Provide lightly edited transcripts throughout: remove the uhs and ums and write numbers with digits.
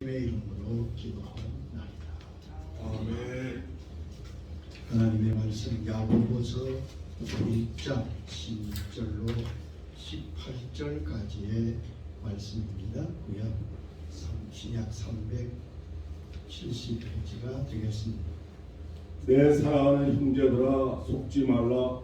주님의 이름으로 기도합니다. 아멘. 하나님의 말씀 야고보서 1장 16절로 18절까지의 말씀입니다. 구약 신약 370페이지가 되겠습니다. 내 사랑하는 형제들아, 속지 말라.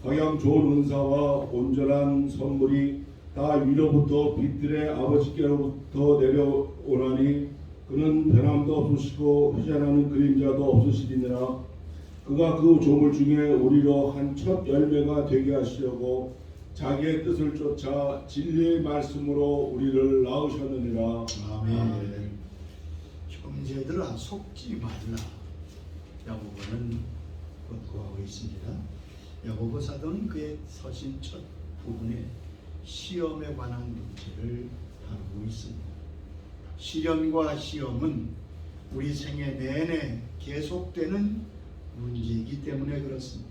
가장 좋은 은사와 온전한 선물이 다 위로부터 빛들의 아버지께로부터 내려오나니 그는 변함도 없으시고 회전하는 그림자도 없으시리니라. 그가 그 조물 중에 우리로 한 첫 열매가 되게 하시려고 자기의 뜻을 쫓아 진리의 말씀으로 우리를 낳으셨느니라. 아멘. 형제들아, 속지 말라. 야고보는 권고하고 있습니다. 야고보 사도는 그의 서신 첫 부분에 시험에 관한 문제를 다루고 있습니다. 시련과 시험은 우리 생애 내내 계속되는 문제이기 때문에 그렇습니다.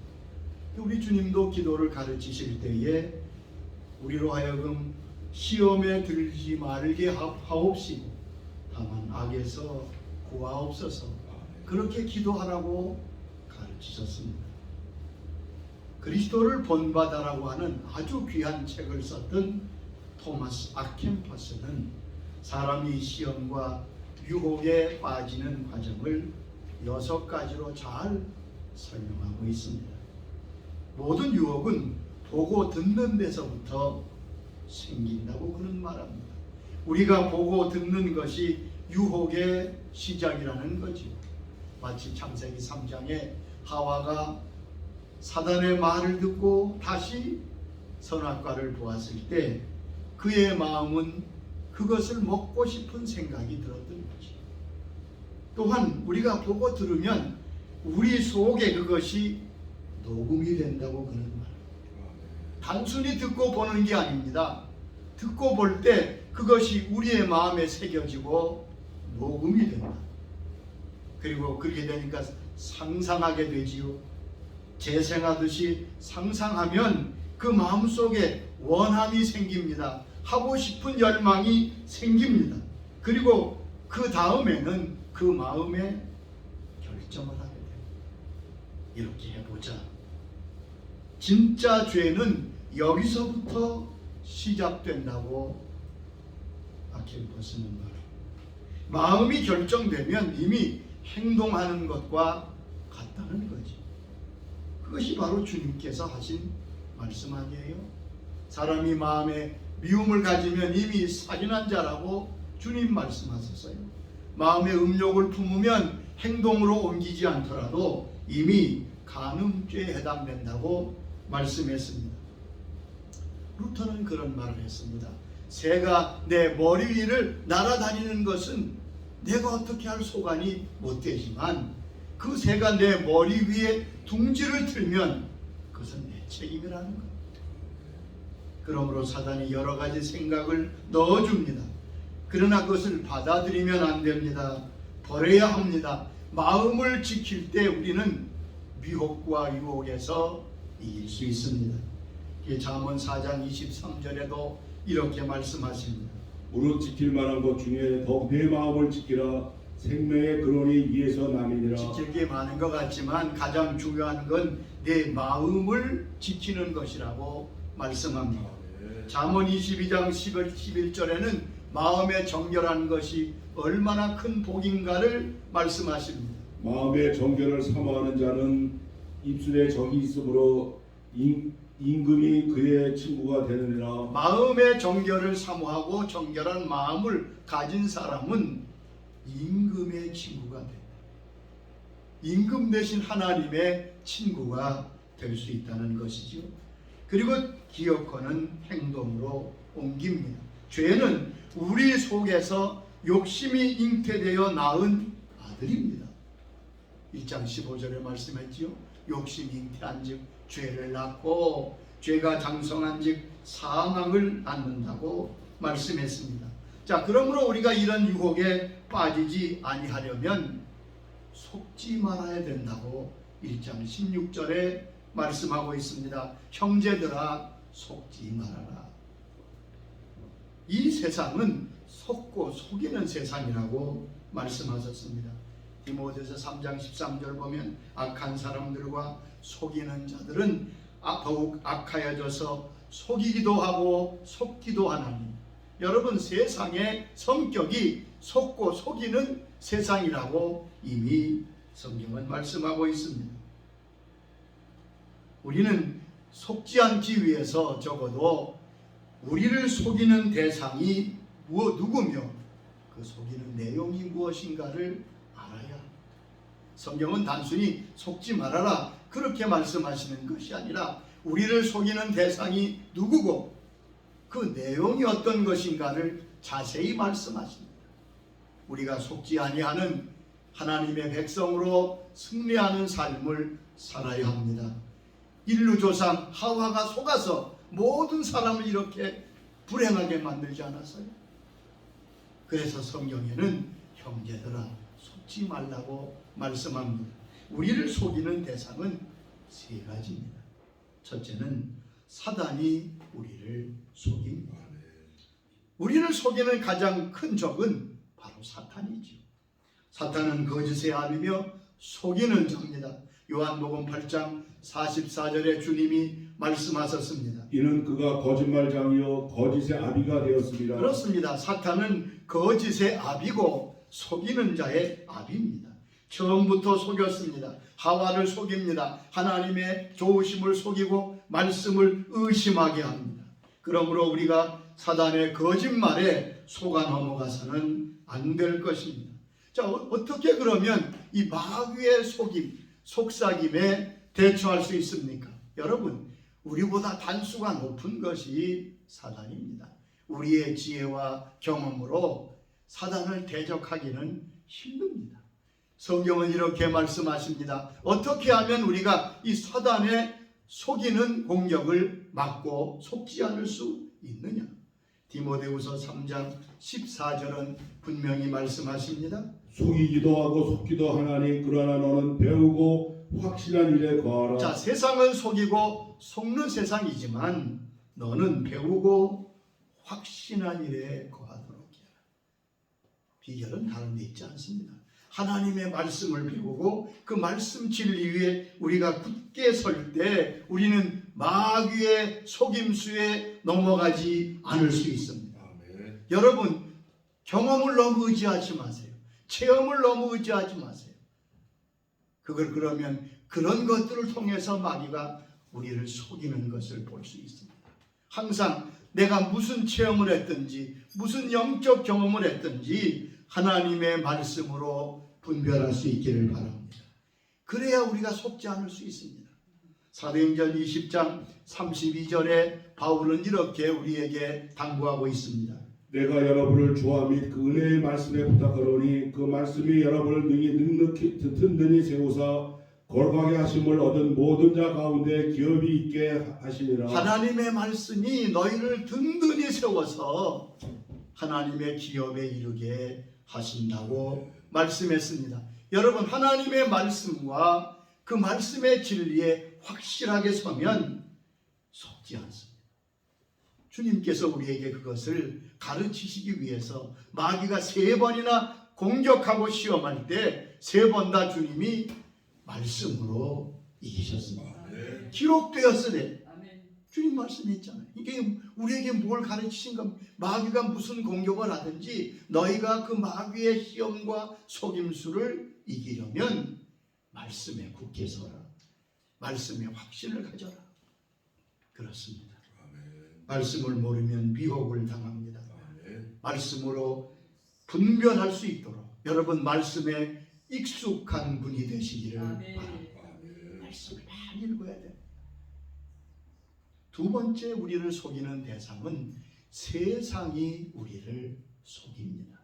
우리 주님도 기도를 가르치실 때에 우리로 하여금 시험에 들지 말게 하옵시고 다만 악에서 구하옵소서, 그렇게 기도하라고 가르치셨습니다. 그리스도를 본받아라고 하는 아주 귀한 책을 썼던 토마스 아켄파스는 사람이 시험과 유혹에 빠지는 과정을 6가지로 잘 설명하고 있습니다. 모든 유혹은 보고 듣는 데서부터 생긴다고 그는 말합니다. 우리가 보고 듣는 것이 유혹의 시작이라는 거죠. 마치 창세기 3장에 하와가 사단의 말을 듣고 다시 선악과를 보았을 때 그의 마음은 그것을 먹고 싶은 생각이 들었던 거죠. 또한 우리가 보고 들으면 우리 속에 그것이 녹음이 된다고 그는 말입니다. 단순히 듣고 보는 게 아닙니다. 듣고 볼 때 그것이 우리의 마음에 새겨지고 녹음이 된다. 그리고 그렇게 되니까 상상하게 되지요. 재생하듯이 상상하면 그 마음속에 원함이 생깁니다. 하고 싶은 열망이 생깁니다. 그리고 그 다음에는 그 마음에 결정을 하게 돼요. 이렇게 해보자. 진짜 죄는 여기서부터 시작된다고 아켄퍼스는 말합니다. 마음이 결정되면 이미 행동하는 것과 같다는 거지. 그것이 바로 주님께서 하신 말씀 아니에요? 사람이 마음에 미움을 가지면 이미 살인한 자라고 주님 말씀하셨어요. 마음에 음욕을 품으면 행동으로 옮기지 않더라도 이미 간음죄에 해당된다고 말씀했습니다. 루터는 그런 말을 했습니다. 새가 내 머리 위를 날아다니는 것은 내가 어떻게 할 소관이 못 되지만 그 새가 내 머리 위에 둥지를 틀면 그것은 내 책임이라는 겁니다. 그러므로 사단이 여러 가지 생각을 넣어줍니다. 그러나 그것을 받아들이면 안 됩니다. 버려야 합니다. 마음을 지킬 때 우리는 미혹과 유혹에서 이길 수 있습니다. 잠언 4장 23절에도 이렇게 말씀하십니다. 무릇 지킬 만한 것 중에 더욱 내 마음을 지키라. 생명의 근원이 이에서 나니니라. 지킬 게 많은 것 같지만 가장 중요한 건 내 마음을 지키는 것이라고 말씀합니다. 잠언 22장 11절에는 마음의 정결한 것이 얼마나 큰 복인가를 말씀하십니다. 마음의 정결을 사모하는 자는 입술에 정이 있으므로 임금이 그의 친구가 되느니라. 마음의 정결을 사모하고 정결한 마음을 가진 사람은 임금의 친구가 된다. 임금 대신 하나님의 친구가 될 수 있다는 것이죠. 그리고 기어코는 행동으로 옮깁니다. 죄는 우리 속에서 욕심이 잉태되어 낳은 아들입니다. 1장 15절에 말씀했지요. 욕심이 잉태한 즉 죄를 낳고 죄가 장성한 즉 사망을 낳는다고 말씀했습니다. 자, 그러므로 우리가 이런 유혹에 빠지지 아니하려면 속지 말아야 된다고 1장 16절에 말씀하고 있습니다. 형제들아, 속지 말아라. 이 세상은 속고 속이는 세상이라고 말씀하셨습니다. 디모데서 3장 13절 보면 악한 사람들과 속이는 자들은 더욱 악하여져서 속이기도 하고 속기도 하나니, 여러분 세상의 성격이 속고 속이는 세상이라고 이미 성경은 말씀하고 있습니다. 우리는 속지 않기 위해서 적어도 우리를 속이는 대상이 누구며 그 속이는 내용이 무엇인가를 알아야, 성경은 단순히 속지 말아라 그렇게 말씀하시는 것이 아니라 우리를 속이는 대상이 누구고 그 내용이 어떤 것인가를 자세히 말씀하십니다. 우리가 속지 아니하는 하나님의 백성으로 승리하는 삶을 살아야 합니다. 인류조상 하와가 속아서 모든 사람을 이렇게 불행하게 만들지 않았어요? 그래서 성경에는 형제들아 속지 말라고 말씀합니다. 우리를 속이는 대상은 세 가지입니다. 첫째는 사단이 우리를 속입니다. 우리를 속이는 가장 큰 적은 바로 사탄이죠. 사탄은 거짓의 아비며 속이는 자입니다. 요한복음 8장 44절에 주님이 말씀하셨습니다. 이는 그가 거짓말장이요 거짓의 아비가 되었습니다. 그렇습니다. 사탄은 거짓의 아비고 속이는 자의 아비입니다. 처음부터 속였습니다. 하와를 속입니다. 하나님의 좋으심을 속이고 말씀을 의심하게 합니다. 그러므로 우리가 사단의 거짓말에 속아 넘어가서는 안 될 것입니다. 자, 어떻게 그러면 이 마귀의 속임, 속삭임에 대처할 수 있습니까? 여러분, 우리보다 단수가 높은 것이 사단입니다. 우리의 지혜와 경험으로 사단을 대적하기는 힘듭니다. 성경은 이렇게 말씀하십니다. 어떻게 하면 우리가 이 사단의 속이는 공격을 막고 속지 않을 수 있느냐? 디모데후서 3장 14절은 분명히 말씀하십니다. 속이기도 하고 속기도 하나니 그러나 너는 배우고 확실한 일에 거하라. 자, 세상은 속이고 속는 세상이지만 너는 배우고 확신한 일에 거하도록 해라. 비결은 다른 데 있지 않습니다. 하나님의 말씀을 배우고 그 말씀 진리 위에 우리가 굳게 설 때 우리는 마귀의 속임수에 넘어가지 않을 수 있습니다. 아멘. 여러분, 경험을 너무 의지하지 마세요. 체험을 너무 의지하지 마세요. 그러면 그런 것들을 통해서 마귀가 우리를 속이는 것을 볼 수 있습니다. 항상 내가 무슨 체험을 했든지 무슨 영적 경험을 했든지 하나님의 말씀으로 분별할 수 있기를 바랍니다. 그래야 우리가 속지 않을 수 있습니다. 사도행전 20장 32절에 바울은 이렇게 우리에게 당부하고 있습니다. 내가 여러분을 주와 및 그 은혜의 말씀에 부탁하노니 그 말씀이 여러분을 넉넉히 든든히 세우사 거룩하게 하심을 얻은 모든 자 가운데 기업이 있게 하시니라. 하나님의 말씀이 너희를 든든히 세워서 하나님의 기업에 이르게 하신다고 말씀했습니다. 여러분, 하나님의 말씀과 그 말씀의 진리에 확실하게 서면 속지 않습니다. 주님께서 우리에게 그것을 가르치시기 위해서 마귀가 3번이나 공격하고 시험할 때 3번 다 주님이 말씀으로 이기셨습니다. 아멘. 기록되었으되, 주님 말씀했잖아요. 이게 우리에게 뭘 가르치신 겁니까? 마귀가 무슨 공격을 하든지 너희가 그 마귀의 시험과 속임수를 이기려면 말씀에 굳게 서라. 말씀에 확신을 가져라. 그렇습니다. 아멘. 말씀을 모르면 미혹을 당합니다. 아멘. 말씀으로 분별할 수 있도록 여러분 말씀에 익숙한 분이 되시기를 바랍니다. 아멘. 말씀을 많이 읽어야 돼요. 두 번째 우리를 속이는 대상은 세상이 우리를 속입니다.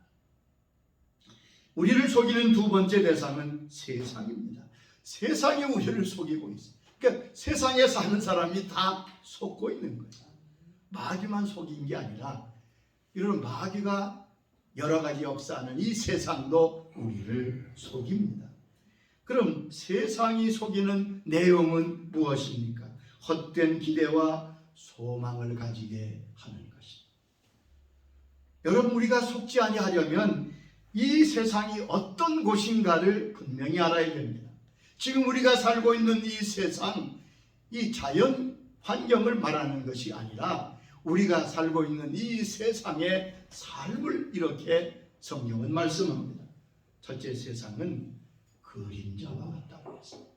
우리를 속이는 두 번째 대상은 세상입니다. 세상이 우리를 속이고 있어요. 그러니까 세상에 사는 사람이 다 속고 있는 거예요. 마귀만 속인 게 아니라 이런 마귀가 여러 가지 역사하는 이 세상도 우리를 속입니다. 그럼 세상이 속이는 내용은 무엇입니까? 헛된 기대와 소망을 가지게 하는 것입니다. 여러분, 우리가 속지 아니하려면 이 세상이 어떤 곳인가를 분명히 알아야 됩니다. 지금 우리가 살고 있는 이 세상, 이 자연 환경을 말하는 것이 아니라 우리가 살고 있는 이 세상의 삶을 이렇게 성경은 말씀합니다. 첫째, 세상은 그림자와 같다고 했습니다.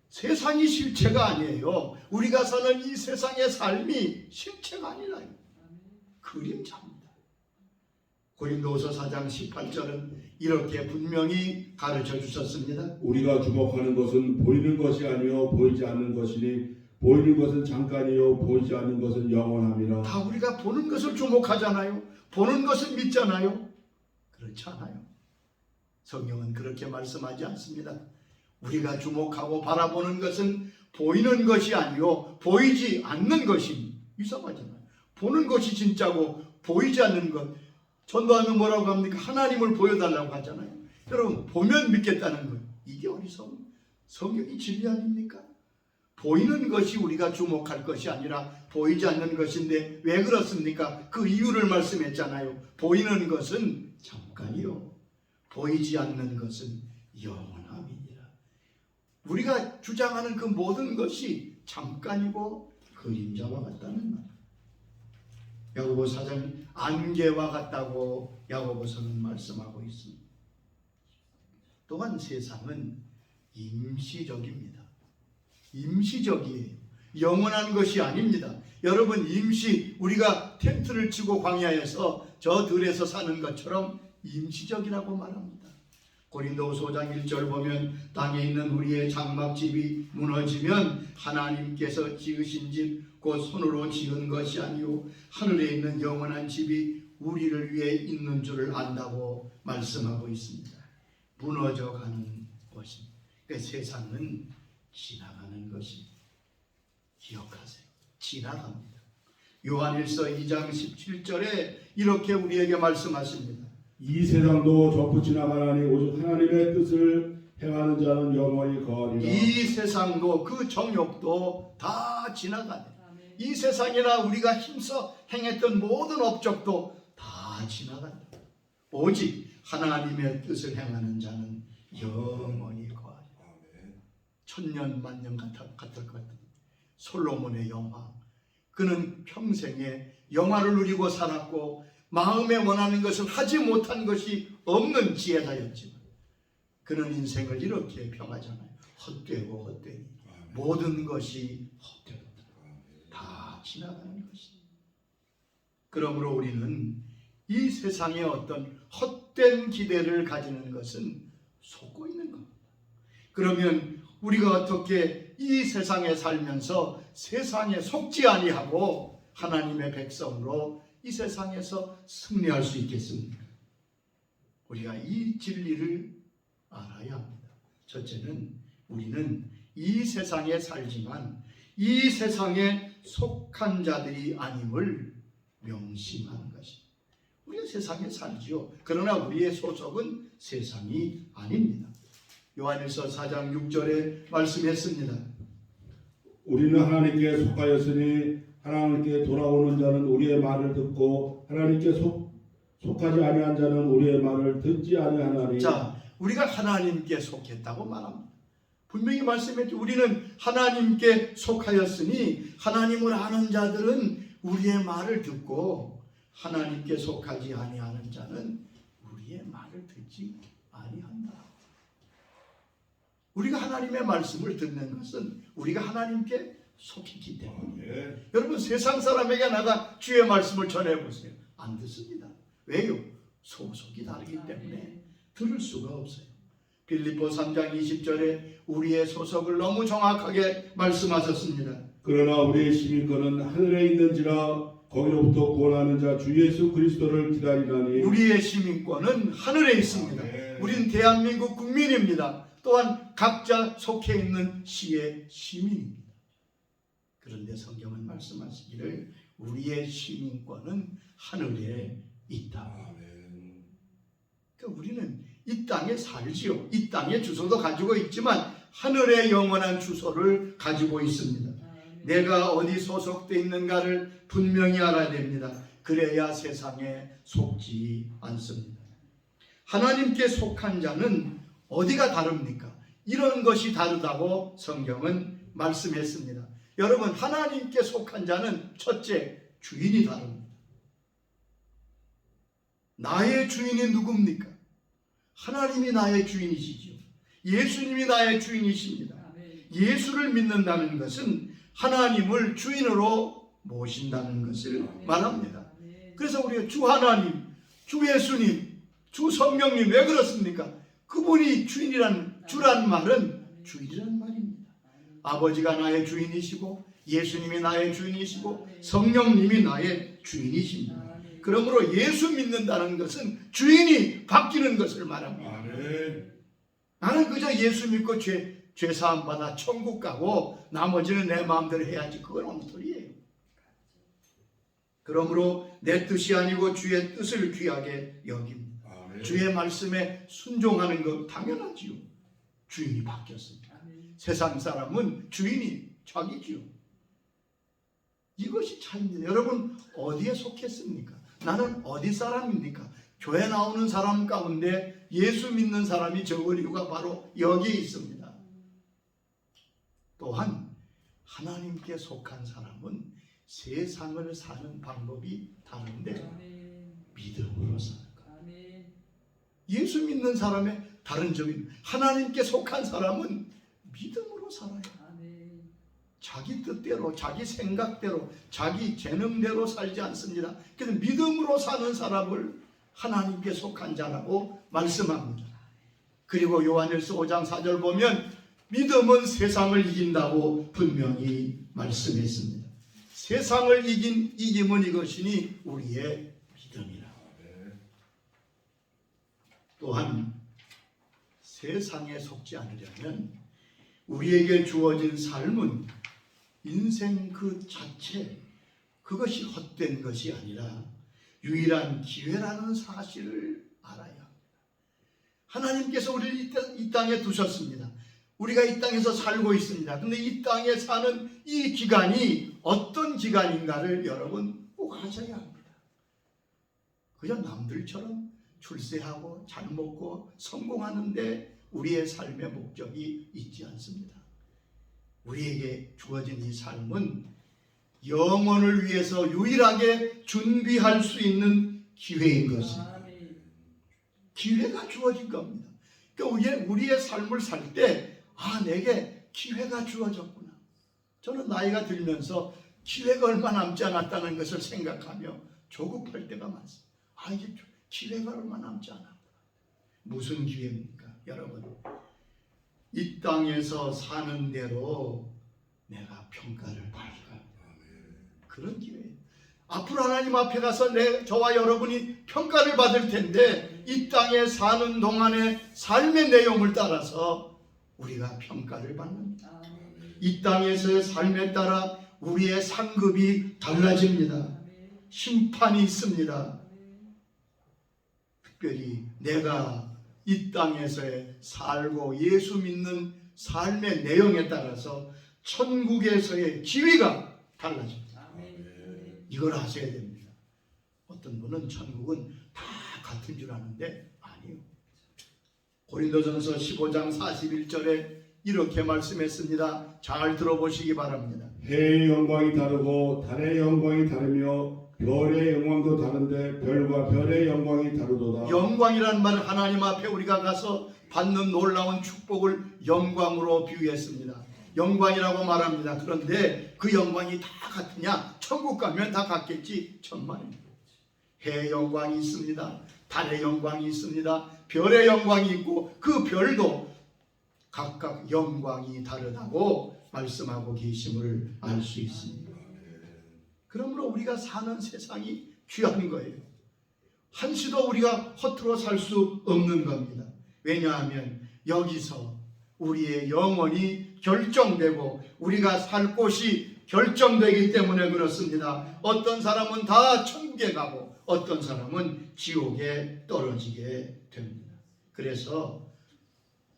세상이 실체가 아니에요. 우리가 사는 이 세상의 삶이 실체가 아니라요. 그림자입니다. 고린도후서 4장 18절은 이렇게 분명히 가르쳐 주셨습니다. 우리가 주목하는 것은 보이는 것이 아니요 보이지 않는 것이니 보이는 것은 잠깐이요 보이지 않는 것은 영원함이라. 다 우리가 보는 것을 주목하잖아요. 보는 것을 믿잖아요. 그렇지 않아요. 성경은 그렇게 말씀하지 않습니다. 우리가 주목하고 바라보는 것은 보이는 것이 아니요 보이지 않는 것입니다. 이상하잖아요. 보는 것이 진짜고 보이지 않는 것. 전도하면 뭐라고 합니까? 하나님을 보여달라고 하잖아요. 여러분, 보면 믿겠다는 것. 이게 어리석은 성경이 진리 아닙니까? 보이는 것이 우리가 주목할 것이 아니라 보이지 않는 것인데 왜 그렇습니까? 그 이유를 말씀했잖아요. 보이는 것은 잠깐이요 보이지 않는 것은 영원함이니라. 우리가 주장하는 그 모든 것이 잠깐이고 그림자와 같다는 말. 야고보 4장 안개와 같다고 야고보서는 말씀하고 있습니다. 또한 세상은 임시적입니다. 임시적이에요. 영원한 것이 아닙니다. 여러분, 우리가 텐트를 치고 광야에서 저 들에서 사는 것처럼 임시적이라고 말합니다. 고린도후서 5장 1절 보면 땅에 있는 우리의 장막집이 무너지면 하나님께서 지으신 집 곧 손으로 지은 것이 아니요 하늘에 있는 영원한 집이 우리를 위해 있는 줄을 안다고 말씀하고 있습니다. 무너져가는 것입니다. 그러니까 세상은 지나가는 것입니다. 기억하세요. 지나갑니다. 요한일서 2장 17절에 이렇게 우리에게 말씀하십니다. 이 세상도 전부 지나가나니 오직 하나님의 뜻을 행하는 자는 영원히 거하리라. 이 세상도 그 정욕도 다 지나가네. 이 세상이나 우리가 힘써 행했던 모든 업적도 다 지나간다. 오직 하나님의 뜻을 행하는 자는 영원히 거하리라. 천년 만년 같을 것 같은 솔로몬의 영화. 그는 평생에 영화를 누리고 살았고 마음에 원하는 것을 하지 못한 것이 없는 지혜자였지만 그는 인생을 이렇게 평하잖아요. 헛되고 헛되니 모든 것이 헛되었다. 다 지나가는 것입니다. 그러므로 우리는 이 세상의 어떤 헛된 기대를 가지는 것은 속고 있는 겁니다. 그러면 우리가 어떻게 이 세상에 살면서 세상에 속지 아니하고 하나님의 백성으로 이 세상에서 승리할 수 있겠습니까? 우리가 이 진리를 알아야 합니다. 첫째는 우리는 이 세상에 살지만 이 세상에 속한 자들이 아님을 명심하는 것입니다. 우리가 세상에 살지요. 그러나 우리의 소속은 세상이 아닙니다. 요한일서 4장 6절에 말씀했습니다. 우리는 하나님께 속하였으니 하나님께 돌아오는 자는 우리의 말을 듣고 하나님께 속하지 아니한 자는 우리의 말을 듣지 아니하나니. 자, 우리가 하나님께 속했다고 말합니다. 분명히 말씀했죠. 우리는 하나님께 속하였으니 하나님을 아는 자들은 우리의 말을 듣고 하나님께 속하지 아니하는 자는 우리의 말을 듣지 아니한다. 우리가 하나님의 말씀을 듣는 것은 우리가 하나님께 속했기 때문에. 여러분, 세상 사람에게 나가 주의 말씀을 전해보세요. 안 듣습니다. 왜요? 소속이 다르기 때문에 들을 수가 없어요. 빌립보 3장 20절에 우리의 소속을 너무 정확하게 말씀하셨습니다. 그러나 우리의 시민권은 하늘에 있는지라 거기로부터 구원하는 자 주 예수 그리스도를 기다리나니. 우리의 시민권은 하늘에 있습니다. 우리는 대한민국 국민입니다. 또한 각자 속해 있는 시의 시민입니다. 그런데 성경은 말씀하시기를 우리의 시민권은 하늘에 있다. 그러니까 우리는 이 땅에 살지요. 이 땅의 주소도 가지고 있지만 하늘의 영원한 주소를 가지고 있습니다. 내가 어디 소속되어 있는가를 분명히 알아야 됩니다. 그래야 세상에 속지 않습니다. 하나님께 속한 자는 어디가 다릅니까? 이런 것이 다르다고 성경은 말씀했습니다. 여러분, 하나님께 속한 자는 첫째, 주인이 다릅니다. 나의 주인이 누굽니까? 하나님이 나의 주인이시죠. 예수님이 나의 주인이십니다. 예수를 믿는다는 것은 하나님을 주인으로 모신다는 것을 말합니다. 그래서 우리가 주 하나님, 주 예수님, 주 성령님, 왜 그렇습니까? 그분이 주란 말은 주인이란 말입니다. 아버지가 나의 주인이시고 예수님이 나의 주인이시고 성령님이 나의 주인이십니다. 그러므로 예수 믿는다는 것은 주인이 바뀌는 것을 말합니다. 아멘. 나는 그저 예수 믿고 죄 사함 받아 천국 가고 나머지는 내 마음대로 해야지. 그건 엉터리예요. 그러므로 내 뜻이 아니고 주의 뜻을 귀하게 여깁니다. 아멘. 주의 말씀에 순종하는 것 당연하지요. 주인이 바뀌었습니다. 세상 사람은 주인이 자기지요. 이것이 차이입니다. 여러분, 어디에 속했습니까? 나는 어디 사람입니까? 교회 나오는 사람 가운데 예수 믿는 사람이 적을 이유가 바로 여기에 있습니다. 또한 하나님께 속한 사람은 세상을 사는 방법이 다른데 믿음으로 사는 거예요. 예수 믿는 사람의 다른 점입니다. 하나님께 속한 사람은 믿음으로 살아요. 자기 뜻대로, 자기 생각대로, 자기 재능대로 살지 않습니다. 그래서 믿음으로 사는 사람을 하나님께 속한 자라고 말씀합니다. 그리고 요한일서 5장 4절 보면 믿음은 세상을 이긴다고 분명히 말씀했습니다. 세상을 이김은 이것이니 우리의 믿음이라. 또한 세상에 속지 않으려면 우리에게 주어진 삶은 인생 그 자체, 그것이 헛된 것이 아니라 유일한 기회라는 사실을 알아야 합니다. 하나님께서 우리를 이 땅에 두셨습니다. 우리가 이 땅에서 살고 있습니다. 근데 이 땅에 사는 이 기간이 어떤 기간인가를 여러분 꼭 아셔야 합니다. 그저 남들처럼 출세하고 잘 먹고 성공하는데 우리의 삶의 목적이 있지 않습니다. 우리에게 주어진 이 삶은 영혼을 위해서 유일하게 준비할 수 있는 기회인 것입니다. 기회가 주어진 겁니다. 그러니까 우리의 삶을 살 때 내게 기회가 주어졌구나. 저는 나이가 들면서 기회가 얼마 남지 않았다는 것을 생각하며 조급할 때가 많습니다. 이제 기회가 얼마 남지 않았다. 무슨 기회입니까? 여러분, 이 땅에서 사는 대로 내가 평가를 받을까? 그런 기회예요. 앞으로 하나님 앞에 가서 저와 여러분이 평가를 받을 텐데 이 땅에 사는 동안의 삶의 내용을 따라서 우리가 평가를 받는다. 이 땅에서의 삶에 따라 우리의 상급이 달라집니다. 심판이 있습니다. 특별히 내가 이 땅에서의 살고 예수 믿는 삶의 내용에 따라서 천국에서의 지위가 달라집니다. 이걸 아셔야 됩니다. 어떤 분은 천국은 다 같은 줄 아는데 아니에요. 고린도전서 15장 41절에 이렇게 말씀했습니다. 잘 들어보시기 바랍니다. 해의 영광이 다르고 달의 영광이 다르며 별의 영광도 다른데 별과 별의 영광이 다르도다. 영광이라는 말은 하나님 앞에 우리가 가서 받는 놀라운 축복을 영광으로 비유했습니다. 영광이라고 말합니다. 그런데 그 영광이 다 같으냐? 천국 가면 다 같겠지? 천만입니다. 해의 영광이 있습니다. 달의 영광이 있습니다. 별의 영광이 있고 그 별도 각각 영광이 다르다고 말씀하고 계심을 알 수 있습니다. 그러므로 우리가 사는 세상이 귀한 거예요. 한시도 우리가 허투루 살 수 없는 겁니다. 왜냐하면 여기서 우리의 영혼이 결정되고 우리가 살 곳이 결정되기 때문에 그렇습니다. 어떤 사람은 다 천국에 가고 어떤 사람은 지옥에 떨어지게 됩니다. 그래서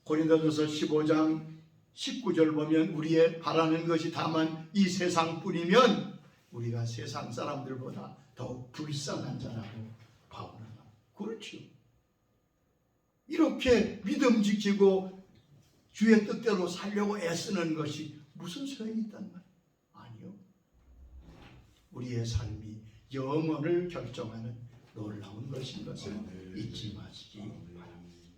고린도전서 15장 19절 보면 우리의 바라는 것이 다만 이 세상뿐이면 우리가 세상 사람들보다 더욱 불쌍한 자라고 바울은 합니다. 그렇죠. 이렇게 믿음 지키고 주의 뜻대로 살려고 애쓰는 것이 무슨 소용이 있단 말이에요? 아니요. 우리의 삶이 영원을 결정하는 놀라운 것인 것을 잊지 마시기 바랍니다.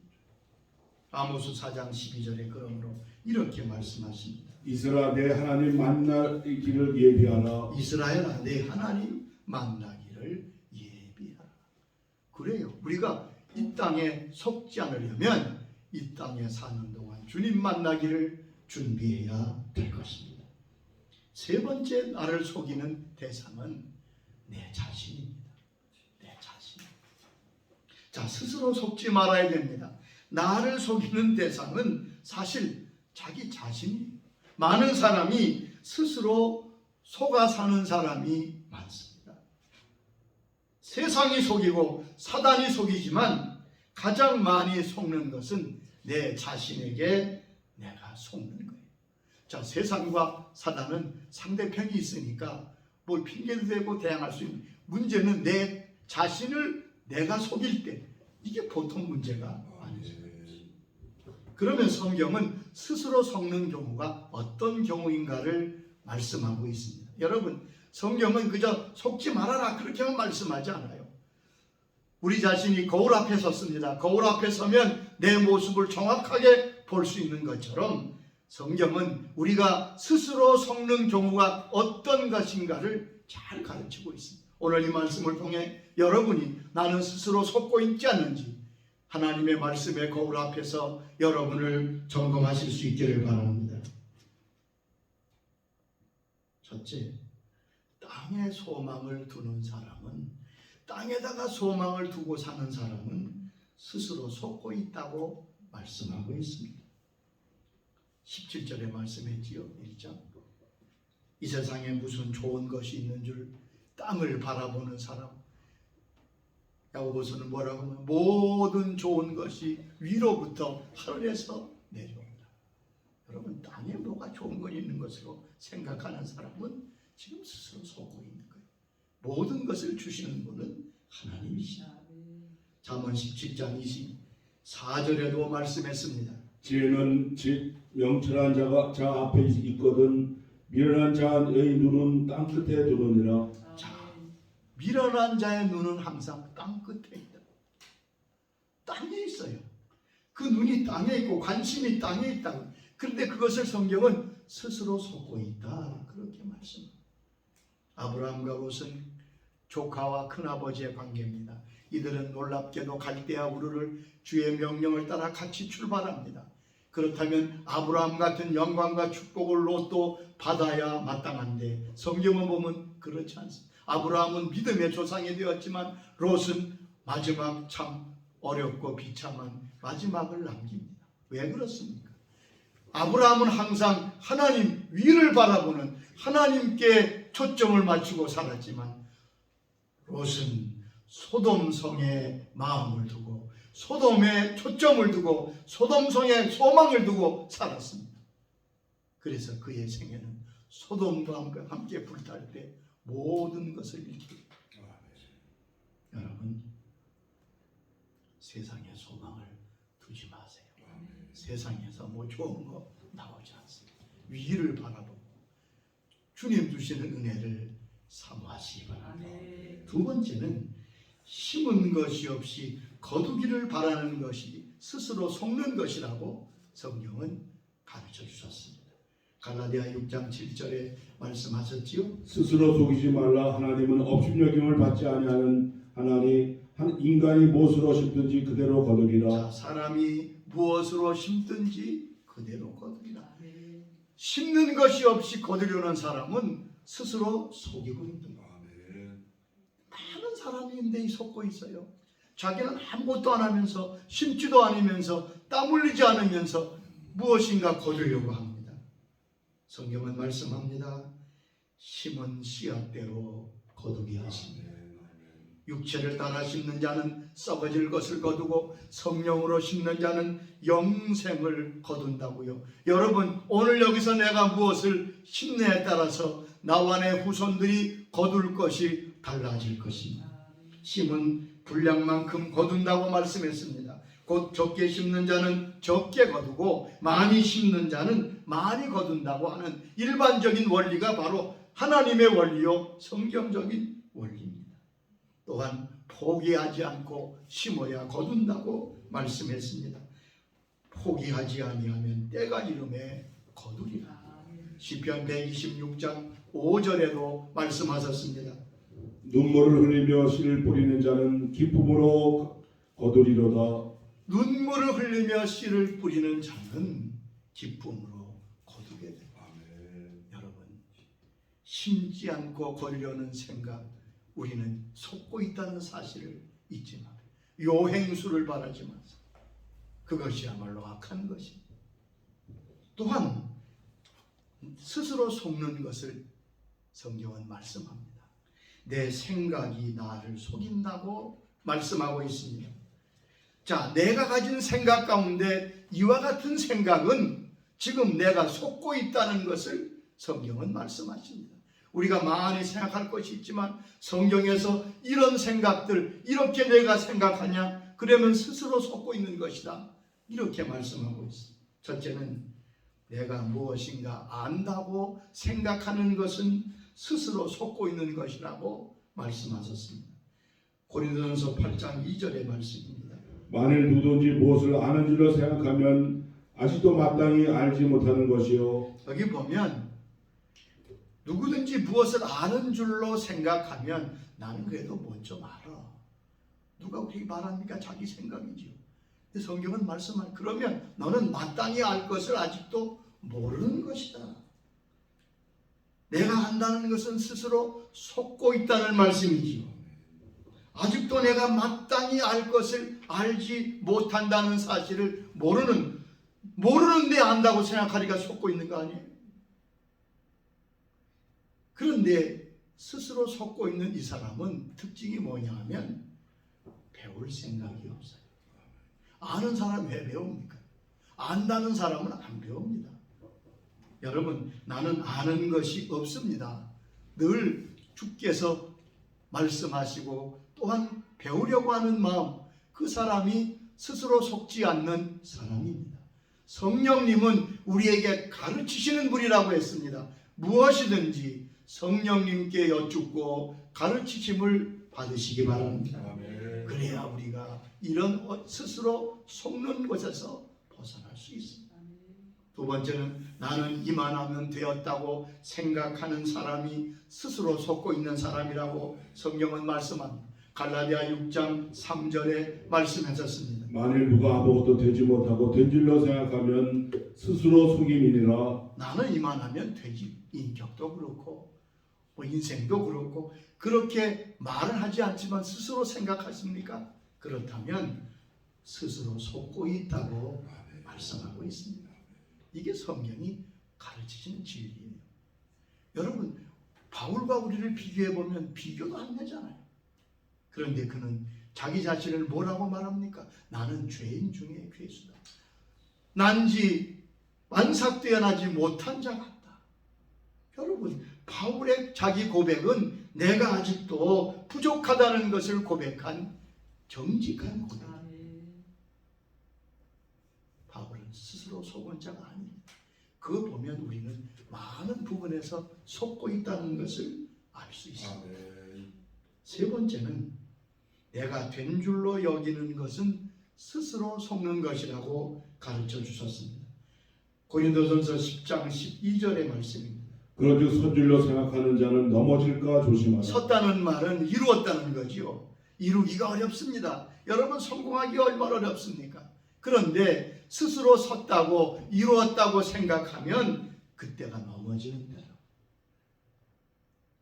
아모스 4장 12절에 그러므로 이렇게 말씀하십니다. 이스라엘 내 하나님 만나기를 예비하라. 이스라엘아 내 하나님 만나기를 예비하라. 그래요. 우리가 이 땅에 속지 않으려면 이 땅에 사는 동안 주님 만나기를 준비해야 될 것입니다. 세 번째 나를 속이는 대상은 내 자신입니다. 내 자신. 자, 스스로 속지 말아야 됩니다. 나를 속이는 대상은 사실 자기 자신이에요. 많은 사람이 스스로 속아 사는 사람이 많습니다. 세상이 속이고 사단이 속이지만 가장 많이 속는 것은 내 자신에게 내가 속는 거예요. 자, 세상과 사단은 상대편이 있으니까 뭘 핑계도 대고 대항할 수 있는 문제는 내 자신을 내가 속일 때 이게 보통 문제가 아니죠. 그러면 성경은 스스로 속는 경우가 어떤 경우인가를 말씀하고 있습니다. 여러분, 성경은 그저 속지 말아라 그렇게만 말씀하지 않아요. 우리 자신이 거울 앞에 섰습니다. 거울 앞에 서면 내 모습을 정확하게 볼 수 있는 것처럼 성경은 우리가 스스로 속는 경우가 어떤 것인가를 잘 가르치고 있습니다. 오늘 이 말씀을 통해 여러분이 나는 스스로 속고 있지 않는지 하나님의 말씀의 거울 앞에서 여러분을 점검하실 수 있기를 바랍니다. 첫째, 땅에 소망을 두는 사람은, 땅에다가 소망을 두고 사는 사람은 스스로 속고 있다고 말씀하고 있습니다. 17절에 말씀했지요. 1장. 이 세상에 무슨 좋은 것이 있는 줄 땅을 바라보는 사람. 야고보서는 뭐라고 하면 모든 좋은 것이 위로부터 하늘에서 내려온다. 여러분, 땅에 뭐가 좋은 건 있는 것으로 생각하는 사람은 지금 스스로 속고 있는 거예요. 모든 것을 주시는 분은 하나님이시다. 잠언 17장 24절에도 말씀했습니다. 지혜는 즉 명철한 자가 자 앞에 있거든 미련한 자의 눈은 땅 끝에 두느니라. 미련한 자의 눈은 항상 땅 끝에 있다. 땅에 있어요. 그 눈이 땅에 있고 관심이 땅에 있다. 그런데 그것을 성경은 스스로 속고 있다. 그렇게 말씀합니다. 아브라함과 롯은 조카와 큰아버지의 관계입니다. 이들은 놀랍게도 갈대아 우르를 주의 명령을 따라 같이 출발합니다. 그렇다면 아브라함 같은 영광과 축복을 롯도 받아야 마땅한데 성경을 보면 그렇지 않습니다. 아브라함은 믿음의 조상이 되었지만 롯은 마지막 참 어렵고 비참한 마지막을 남깁니다. 왜 그렇습니까? 아브라함은 항상 하나님 위를 바라보는 하나님께 초점을 맞추고 살았지만 롯은 소돔성에 마음을 두고 소돔에 초점을 두고 소돔성에 소망을 두고 살았습니다. 그래서 그의 생애는 소돔과 함께 불탈 때 모든 것을 잃게. 여러분, 세상에 소망을 두지 마세요. 세상에서 뭐 좋은 거 나오지 않습니다. 위를 바라보고 주님 주시는 은혜를 사모하시기 바랍니다. 두 번째는 심은 것이 없이 거두기를 바라는 것이 스스로 속는 것이라고 성경은 가르쳐 주셨습니다. 갈라디아 6장 7절에 말씀하셨지요. 스스로 속이지 말라. 하나님은 업신여김을 받지 아니하는 하나니 인간이 무엇으로 심든지 그대로 거두리라. 자, 사람이 무엇으로 심든지 그대로 거두리라. 심는 것이 없이 거두려는 사람은 스스로 속이고 있는 거예요. 많은 사람이 인데 속고 있어요. 자기는 아무것도 안 하면서 심지도 않으면서 땀 흘리지 않으면서 무엇인가 거두려고 합니다. 성경은 말씀합니다. 심은 씨앗대로 거두게 하십니다. 육체를 따라 심는 자는 썩어질 것을 거두고 성령으로 심는 자는 영생을 거둔다고요. 여러분, 오늘 여기서 내가 무엇을 심느냐에 따라서 나와 내 후손들이 거둘 것이 달라질 것입니다. 심은 분량만큼 거둔다고 말씀했습니다. 곧 적게 심는 자는 적게 거두고 많이 심는 자는 많이 거둔다고 하는 일반적인 원리가 바로 하나님의 원리요 성경적인 원리입니다. 또한 포기하지 않고 심어야 거둔다고 말씀했습니다. 포기하지 아니하면 때가 이름에 거두리라. 시편 126장 5절에도 말씀하셨습니다. 눈물을 흘리며 씨를 뿌리는 자는 기쁨으로 거두리로다. 눈물을 흘리며 씨를 뿌리는 자는 기쁨으로 거두게 됩니다. 여러분, 심지 않고 거두려는 생각, 우리는 속고 있다는 사실을 잊지 말아요. 요행수를 바라지 마세요. 그것이야말로 악한 것입니다. 또한 스스로 속는 것을 성경은 말씀합니다. 내 생각이 나를 속인다고 말씀하고 있습니다. 자, 내가 가진 생각 가운데 이와 같은 생각은 지금 내가 속고 있다는 것을 성경은 말씀하십니다. 우리가 많이 생각할 것이 있지만 성경에서 이런 생각들, 이렇게 내가 생각하냐? 그러면 스스로 속고 있는 것이다. 이렇게 말씀하고 있습니다. 첫째는 내가 무엇인가 안다고 생각하는 것은 스스로 속고 있는 것이라고 말씀하셨습니다. 고린도전서 8장 2절의 말씀입니다. 만일 누구든지 무엇을 아는 줄로 생각하면 아직도 마땅히 알지 못하는 것이요. 여기 보면 누구든지 무엇을 아는 줄로 생각하면 나는 그래도 뭘 좀 알아. 누가 그렇게 말합니까? 자기 생각이지요. 성경은 말씀하는 그러면 너는 마땅히 알 것을 아직도 모르는 것이다. 내가 안다는 것은 스스로 속고 있다는 말씀이지요. 아직도 내가 마땅히 알 것을 알지 못한다는 사실을 모르는데 안다고 생각하니까 속고 있는 거 아니에요? 그런데 스스로 속고 있는 이 사람은 특징이 뭐냐 하면 배울 생각이 없어요. 아는 사람 왜 배웁니까? 안다는 사람은 안 배웁니다. 여러분, 나는 아는 것이 없습니다. 늘 주께서 말씀하시고 또한 배우려고 하는 마음, 그 사람이 스스로 속지 않는 사람입니다. 성령님은 우리에게 가르치시는 분이라고 했습니다. 무엇이든지 성령님께 여쭙고 가르치심을 받으시기 바랍니다. 아멘. 그래야 우리가 이런 스스로 속는 것에서 벗어날 수 있습니다. 두 번째는 나는 이만하면 되었다고 생각하는 사람이 스스로 속고 있는 사람이라고 성경은 말씀합니다. 갈라디아 6장 3절에 말씀하셨습니다. 만일 누가 아무것도 되지 못하고 된 줄로 생각하면 스스로 속임이니라. 나는 이만하면 되지. 인격도 그렇고 뭐 인생도 그렇고 그렇게 말을 하지 않지만 스스로 생각하십니까? 그렇다면 스스로 속고 있다고 말씀하고 있습니다. 이게 성경이 가르치시는 진리예요. 여러분, 바울과 우리를 비교해 보면 비교도 안 되잖아요. 그런데 그는 자기 자신을 뭐라고 말합니까? 나는 죄인 중에 괴수다. 난지 만삭되어나지 못한 자 같다. 여러분, 바울의 자기 고백은 내가 아직도 부족하다는 것을 고백한 정직한 고백입니다. 바울은 스스로 속은 자가 아닙니다. 그거 보면 우리는 많은 부분에서 속고 있다는 것을 알 수 있습니다. 세 번째는 내가 된 줄로 여기는 것은 스스로 속는 것이라고 가르쳐 주셨습니다. 고린도전서 10장 12절의 말씀입니다. 그런즉 선 줄로 생각하는 자는 넘어질까 조심하라. 섰다는 말은 이루었다는 거지요. 이루기가 어렵습니다. 여러분, 성공하기 얼마나 어렵습니까? 그런데 스스로 섰다고 이루었다고 생각하면 그때가 넘어지는 거예요.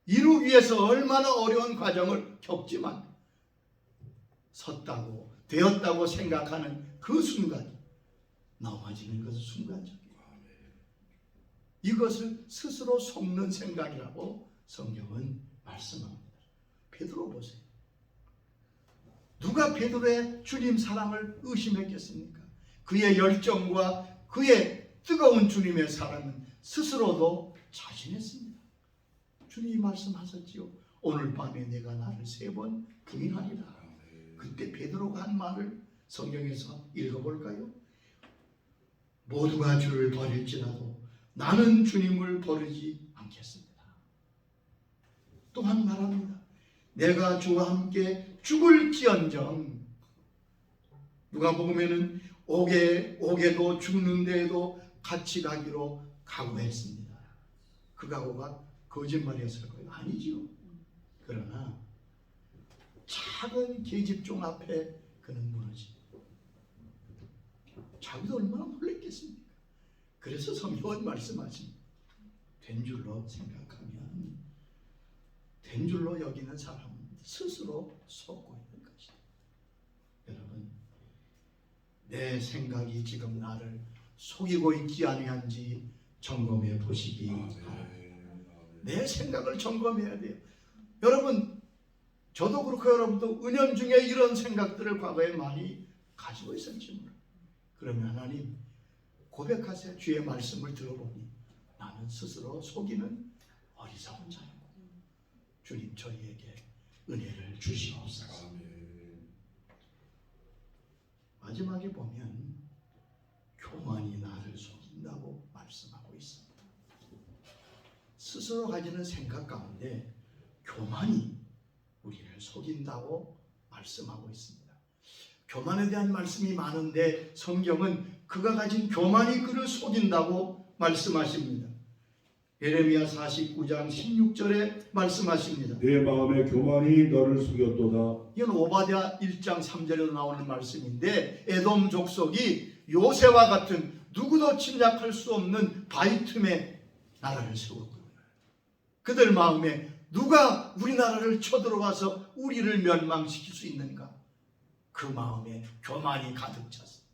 이루기 위해서 얼마나 어려운 과정을 겪지만 섰다고 되었다고 생각하는 그 순간 넘어지는 것은 순간적이에요. 이것을 스스로 속는 생각이라고 성경은 말씀합니다. 베드로 보세요. 누가 베드로의 주님 사랑을 의심했겠습니까? 그의 열정과 그의 뜨거운 주님의 사랑은 스스로도 자신했습니다. 주님이 말씀하셨지요. 오늘 밤에 내가 나를 3번 부인하리라. 그때 베드로가 한 말을 성경에서 읽어볼까요? 모두가 주를 버릴지라도 나는 주님을 버리지 않겠습니다. 또한 말합니다. 내가 주와 함께 죽을지언정. 누가복음에는 옥에도 죽는 데에도 같이 가기로 각오했습니다. 그 각오가 거짓말이었을 거예요. 아니지요. 그러나 작은 계집종 앞에 그는 무너집니다. 자기도 얼마나 놀랐겠습니까? 그래서 성경은 말씀하십니다. 된 줄로 생각하면, 된 줄로 여기는 사람은 스스로 속고 있는 것이다. 여러분, 내 생각이 지금 나를 속이고 있지 아니한지 점검해 보시기 바랍니다. 내 생각을 점검해야 돼요. 여러분, 저도 그렇고 여러분도 은연중에 이런 생각들을 과거에 많이 가지고 있었지 몰라요. 그러면 하나님 고백하세요. 주의 말씀을 들어보니 나는 스스로 속이는 어리석은 자이고 주님 저희에게 은혜를 주시옵소서. 마지막에 보면 교만이 나를 속인다고 말씀하고 있습니다. 스스로 가지는 생각 가운데 교만이 우리를 속인다고 말씀하고 있습니다. 교만에 대한 말씀이 많은데 성경은 그가 가진 교만이 그를 속인다고 말씀하십니다. 예레미야 49장 16절에 말씀하십니다. 내 마음의 교만이 너를 속였도다. 이건 오바댜 1장 3절에도 나오는 말씀인데 에돔 족속이 요새와 같은 누구도 침략할 수 없는 바위 틈에 나라를 세웠거든요. 그들 마음에 누가 우리나라를 쳐들어와서 우리를 멸망시킬 수 있는가? 그 마음에 교만이 가득 찼습니다.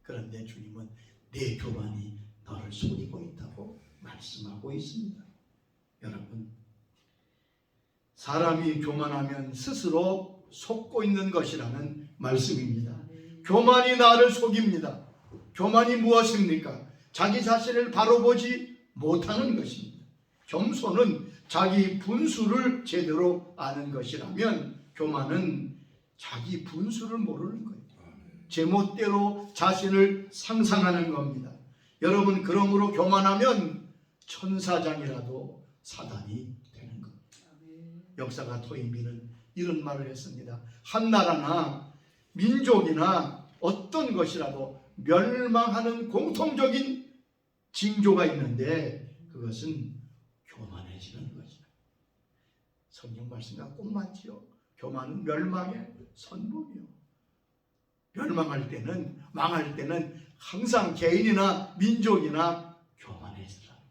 그런데 주님은 내 교만이 너를 속이고 있다고 말씀하고 있습니다. 여러분, 사람이 교만하면 스스로 속고 있는 것이라는 말씀입니다. 교만이 나를 속입니다. 교만이 무엇입니까? 자기 자신을 바로 보지 못하는 것입니다. 겸손은 자기 분수를 제대로 아는 것이라면 교만은 자기 분수를 모르는 거예요. 제멋대로 자신을 상상하는 겁니다. 여러분, 그러므로 교만하면 천사장이라도 사단이 되는 겁니다. 역사가 토인비는 이런 말을 했습니다. 한 나라나 민족이나 어떤 것이라도 멸망하는 공통적인 징조가 있는데 그것은 교만해지는 것이다. 성경 말씀과 꼭 맞지요. 교만은 멸망의 선봉이요. 멸망할 때는, 망할 때는 항상 개인이나 민족이나 교만해지라는 것.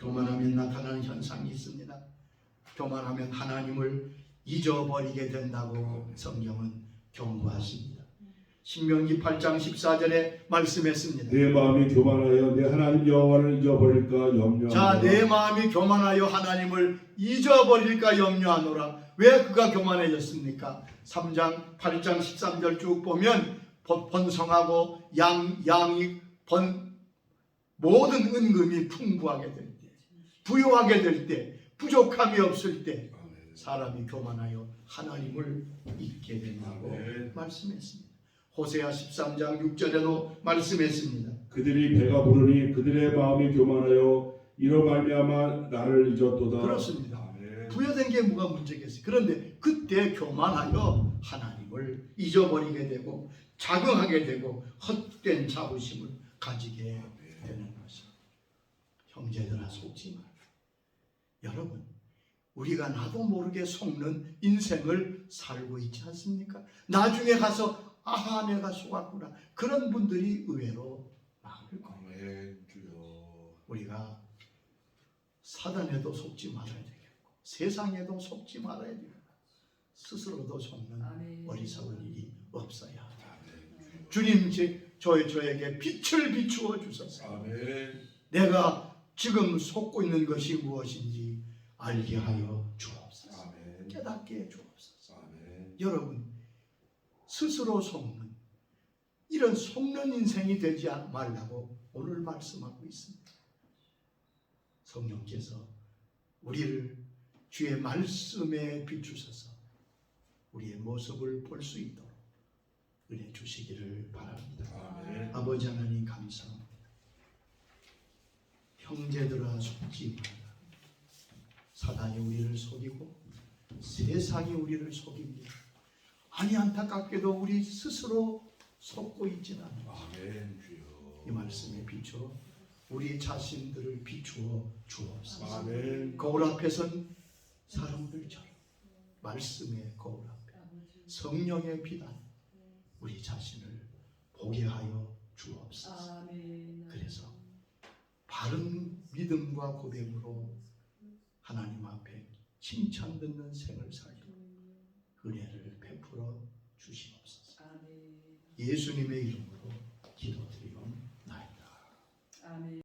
교만하면 나타나는 현상이 있습니다. 교만하면 하나님을 잊어버리게 된다고 성경은 경고하십니다. 신명기 8장 14절에 말씀했습니다. 내 마음이 교만하여 내 하나님 여호와를 잊어버릴까 염려하노라. 자, 내 마음이 교만하여 하나님을 잊어버릴까 염려하노라. 왜 그가 교만해졌습니까? 3장 8장 13절 쭉 보면 번성하고 양이 모든 은금이 풍부하게 될 때, 부유하게 될 때, 부족함이 없을 때 사람이 교만하여 하나님을 잊게 된다고 말씀했습니다. 호세아 13장 6절에도 말씀했습니다. 그들이 배가 부르니 그들의 마음이 교만하여 이로 말미암아 나를 잊었도다. 그렇습니다. 부여된 게 뭐가 문제겠어요. 그런데 그때 교만하여 하나님을 잊어버리게 되고 자긍하게 되고 헛된 자부심을 가지게 되는 것입니다. 형제들아, 속지 마라. 여러분, 우리가 나도 모르게 속는 인생을 살고 있지 않습니까? 나중에 가서 아하, 내가 속았구나. 그런 분들이 의외로 많을 거예요. 우리가 사단에도 속지 말아야 되겠고 세상에도 속지 말아야 되겠고 스스로도 속는 어리석은 일이 없어야 합니다. 주님, 저에게 빛을 비추어 주소서. 내가 지금 속고 있는 것이 무엇인지 알게 하여 주옵소서. 깨닫게 해 주옵소서. 여러분, 스스로 속는 이런 속는 인생이 되지 말라고 오늘 말씀하고 있습니다. 성령께서 우리를 주의 말씀에 비추셔서 우리의 모습을 볼 수 있도록 은혜 주시기를 바랍니다. 아멘. 아버지 하나님 감사합니다. 형제들아 속지 말라. 사단이 우리를 속이고 세상이 우리를 속입니다. 아니 안타깝게도 우리 스스로 속고 있지는 않아요. 아멘. 주여. 이 말씀에 비추어 우리 자신들을 비추어 주옵소서. 아멘. 거울 앞에선 사람들처럼 말씀의 거울 앞에 성령의 비단 우리 자신을 보게 하여 주옵소서. 그래서 바른 믿음과 고백으로 하나님 앞에 칭찬 듣는 생을 살도록 은혜를 베풀어 주시옵소서. 예수님의 이름으로 기도드리옵나이다.